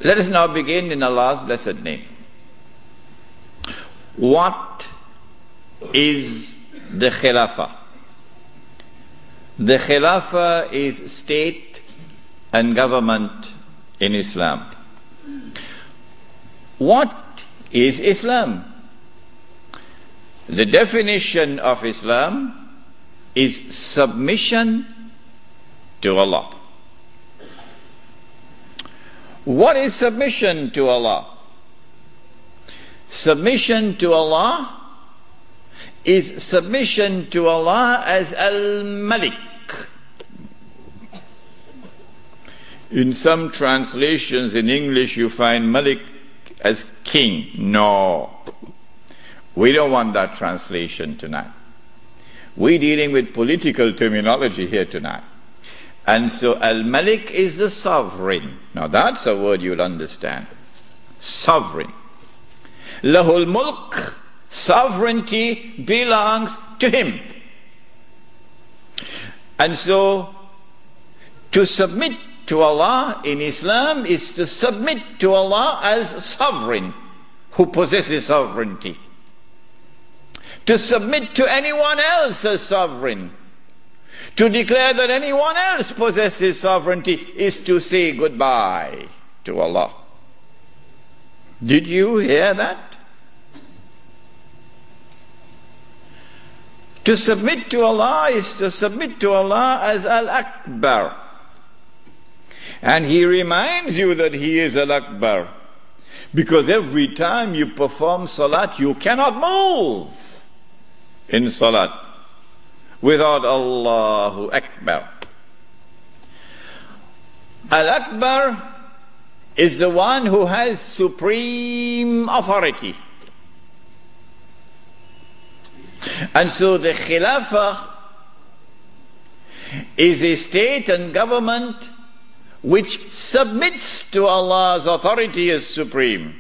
Let us now begin in Allah's blessed name. What is the Khilafah? The Khilafah is state and government in Islam. What is Islam? The definition of Islam is submission to Allah. What is submission to Allah? Submission to Allah is submission to Allah as Al-Malik. In some translations in English you find Malik as king. No. We don't want that translation tonight. We're dealing with political terminology here tonight. And so Al-Malik is the sovereign. Now that's a word you'll understand. Sovereign. Lahul Mulk, sovereignty belongs to him. And so to submit to Allah in Islam is to submit to Allah as sovereign who possesses sovereignty. To submit to anyone else as sovereign, to declare that anyone else possesses sovereignty, is to say goodbye to Allah. Did you hear that? To submit to Allah is to submit to Allah as Al-Akbar. And He reminds you that He is Al-Akbar, because every time you perform salat, you cannot move in salat without Allahu Akbar. Al-Akbar is the one who has supreme authority. And so the Khilafah is a state and government which submits to Allah's authority as supreme.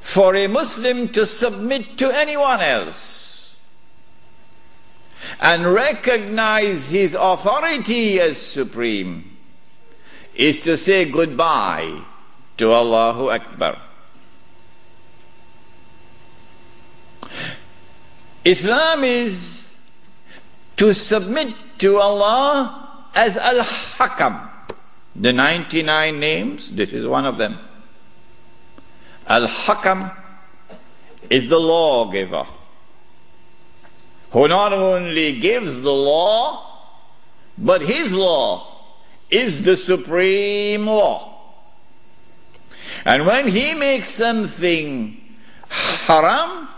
For a Muslim to submit to anyone else and recognize his authority as supreme is to say goodbye to Allahu Akbar. Islam is to submit to Allah as Al-Hakam. The 99 names, this is one of them. Al-Hakam is the lawgiver, who not only gives the law, but his law is the supreme law. And when he makes something haram,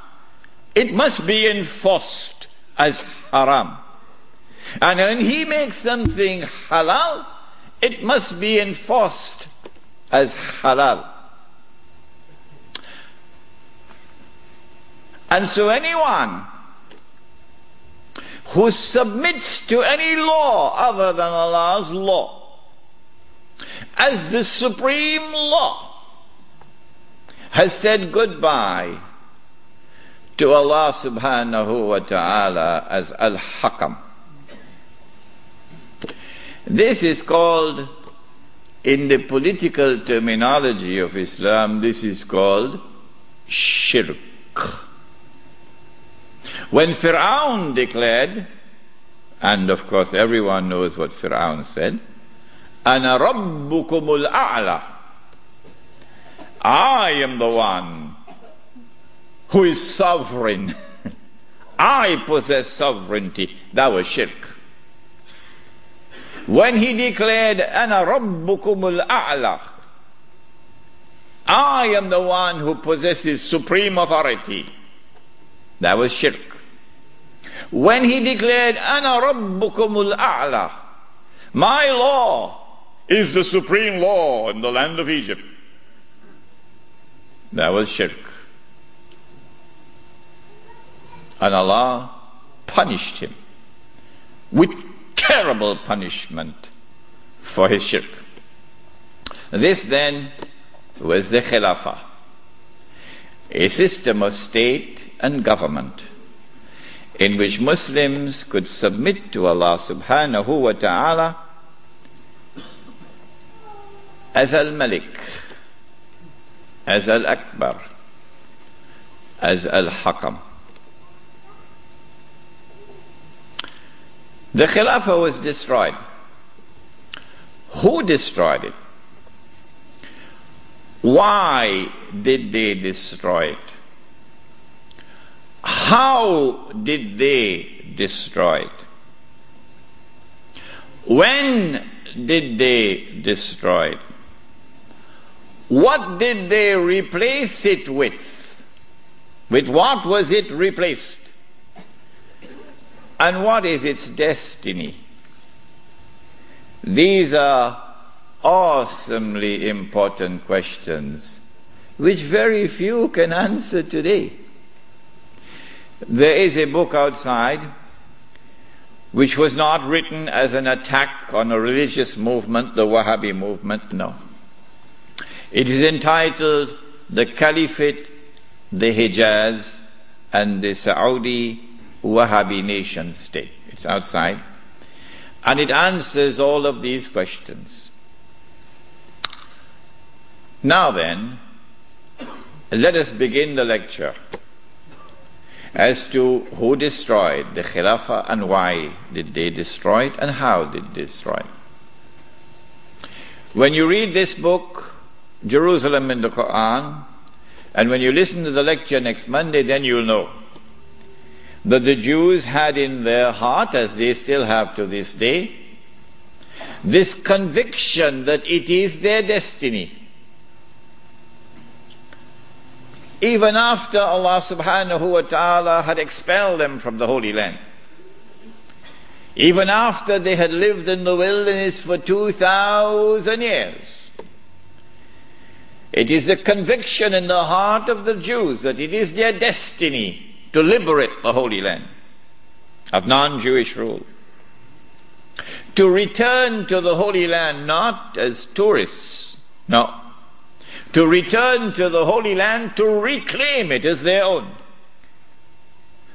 it must be enforced as haram. And when he makes something halal, it must be enforced as halal. And so anyone who submits to any law other than Allah's law as the supreme law has said goodbye to Allah subhanahu wa ta'ala as Al-Hakam. This is called, in the political terminology of Islam, this is called shirk. When Fir'aun declared, and of course everyone knows what Fir'aun said, Ana Rabbukumul A'la, I am the one who is sovereign. I possess sovereignty. That was shirk. When he declared, Ana Rabbukumul A'la, I am the one who possesses supreme authority, that was shirk. When he declared, Ana Rabbukumul A'la, my law is the supreme law in the land of Egypt, that was shirk. And Allah punished him with terrible punishment for his shirk. This then was the Khilafah, a system of state and government in which Muslims could submit to Allah subhanahu wa ta'ala as Al-Malik, as Al-Akbar, as Al-Hakam. The Khilafah was destroyed. Who destroyed it? Why did they destroy it? How did they destroy it? When did they destroy it? What did they replace it with? With what was it replaced? And what is its destiny? These are awesomely important questions which very few can answer today. There is a book outside which was not written as an attack on a religious movement, the Wahhabi movement, no. It is entitled The Caliphate, the Hijaz, and the Saudi Wahhabi Nation State. It's outside. And it answers all of these questions. Now then, let us begin the lecture as to who destroyed the Khilafah and why did they destroy it and how did they destroy it. When you read this book, Jerusalem in the Quran, and when you listen to the lecture next Monday, then you'll know that the Jews had in their heart, as they still have to this day, this conviction that it is their destiny. Even after Allah subhanahu wa ta'ala had expelled them from the Holy Land, even after they had lived in the wilderness for 2,000 years, it is the conviction in the heart of the Jews that it is their destiny to liberate the Holy Land of non-Jewish rule, to return to the Holy Land not as tourists, no, to return to the Holy Land to reclaim it as their own.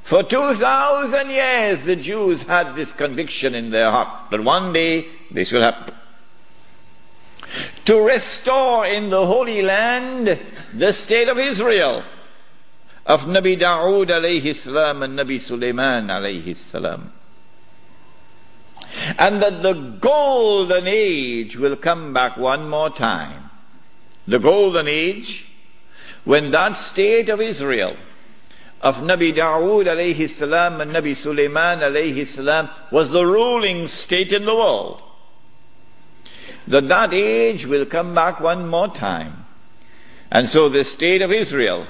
For 2,000 years the Jews had this conviction in their heart that one day this will happen. To restore in the Holy Land the state of Israel, of Nabi Dawood alayhi salam and Nabi Sulaiman alayhi salam. And that the golden age will come back one more time. The golden age when that state of Israel, of Nabi Dawood alayhi salam and Nabi Sulaiman alayhi salam, was the ruling state in the world. That age will come back one more time. And so the state of Israel,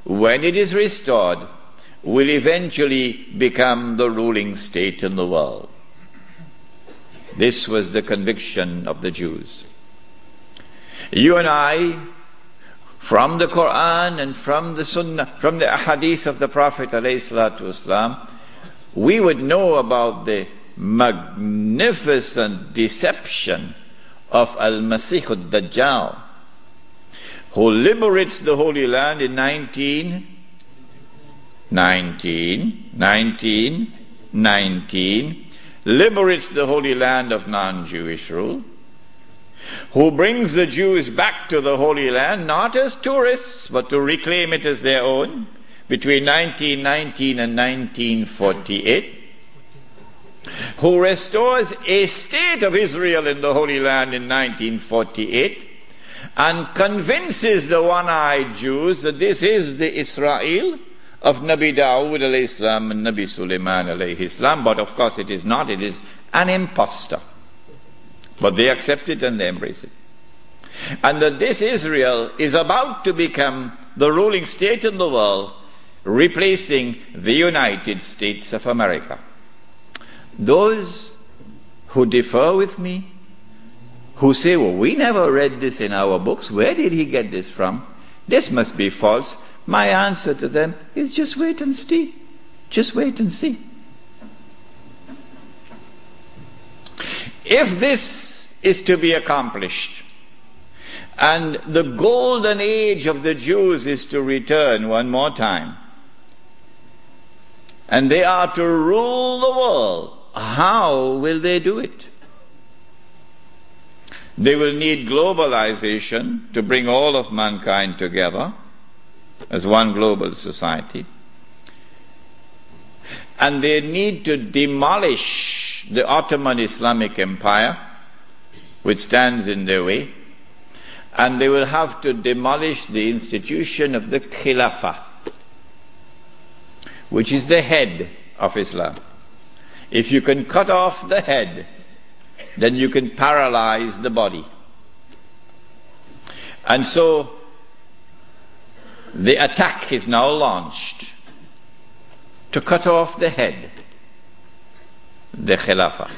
when it is restored, will eventually become the ruling state in the world. This was the conviction of the Jews. You and I, from the Quran and from the Sunnah, from the Ahadith of the Prophet ﷺ, we would know about the magnificent deception of Al-Masih al-Dajjal, who liberates the Holy Land in 19, liberates the Holy Land of non-Jewish rule, who brings the Jews back to the Holy Land, not as tourists, but to reclaim it as their own, between 1919 and 1948, who restores a state of Israel in the Holy Land in 1948, and convinces the one-eyed Jews that this is the Israel of Nabi Dawood alayhi salam and Nabi Sulaiman alayhi salam. But of course it is not, it is an impostor. But they accept it and they embrace it. And that this Israel is about to become the ruling state in the world, replacing the United States of America. Those who differ with me, who say, well, we never read this in our books, where did he get this from? This must be false. My answer to them is just wait and see. Just wait and see. If this is to be accomplished, and the golden age of the Jews is to return one more time, and they are to rule the world, how will they do it? They will need globalization to bring all of mankind together as one global society. And they need to demolish the Ottoman Islamic Empire, which stands in their way. And they will have to demolish the institution of the Khilafah, which is the head of Islam. If you can cut off the head, then you can paralyze the body. And so the attack is now launched to cut off the head, the Khilafah.